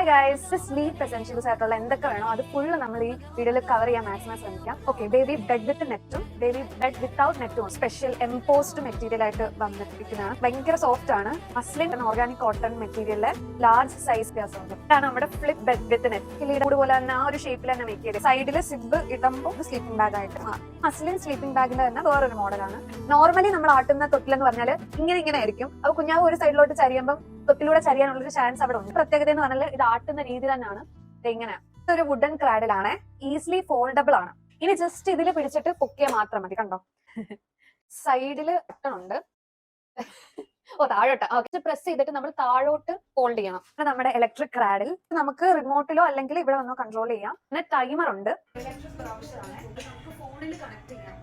Hi guys, sleep essentials ആയിട്ടുള്ള എന്തൊക്കെ വേണോ അത് ഫുള്ള് നമ്മൾ ഈ വീഡിയോയിൽ കവർ ചെയ്യാൻ മാക്സിമം ശ്രമിക്കാം. ഓക്കെ, ബേബി ബെഡ് വിത്ത് നെറ്റും ബേബി ബെഡ് വിത്തൗട്ട് നെറ്റും സ്പെഷ്യൽ എംപോസ്ഡ് മെറ്റീരിയൽ ആയിട്ട് വന്നിരിക്കുന്നതാണ്. ഭയങ്കര സോഫ്റ്റ് ആണ്. മസ്ലിൻ ഓർഗാനിക് കോട്ടൺ മെറ്റീരിയലിലെ ലാർജ് സൈസ് വ്യത്യാസമുണ്ട്. ഇതാണ് നമ്മുടെ ഫ്ലിപ്പ് ബെഡ് വിത്ത് നെറ്റ്. കിളിയുടെ പോലെ തന്നെ ആ ഒരു ഷേപ്പിൽ തന്നെ മേക്ക് ചെയ്ത് സൈഡിൽ സിബ് ഇടുമ്പോൾ സ്ലീപ്പിംഗ് ബാഗ് ആയിട്ട് മസ്ലിൻ സ്ലീപ്പിംഗ് ബാഗിന്റെ തന്നെ വേറൊരു മോഡലാണ്. നോർമലി നമ്മൾ ആട്ടുന്ന തൊട്ടിലെന്ന് പറഞ്ഞാൽ ഇങ്ങനെ ആയിരിക്കും. അപ്പൊ കുഞ്ഞാവ് ഒരു സൈഡിലോട്ട് ചരിയുമ്പോൾ തൊട്ടിലൂടെ ചരിയാനുള്ളൊരു ചാൻസ് അവിടെ ഉണ്ട്. പ്രത്യേകത എന്ന് പറഞ്ഞാൽ ഇത് ആട്ടുന്ന രീതി തന്നെയാണ്. ഇങ്ങനെ ഇതൊരു വുഡൻ ക്രാഡിലാണ്, ഈസിലി ഫോൾഡബിൾ ആണ്. ഇനി ജസ്റ്റ് ഇതിൽ പിടിച്ചിട്ട് പൊക്കിയാൽ മാത്രം മതി. കണ്ടോ, സൈഡില് ബട്ടണുണ്ട്. താഴോട്ട് പ്രസ് ചെയ്തിട്ട് നമ്മൾ താഴോട്ട് ഫോൾഡ് ചെയ്യണം. നമ്മുടെ ഇലക്ട്രിക് ക്രാഡിൽ നമുക്ക് റിമോട്ടിലോ അല്ലെങ്കിൽ ഇവിടെ വന്നോ കൺട്രോൾ ചെയ്യാം. പിന്നെ ടൈമർ ഉണ്ട്. ഇലക്ട്രിക് ബ്രൗസർ ആണ്, നമുക്ക് ഫോണിൽ കണക്ട് ചെയ്യാം.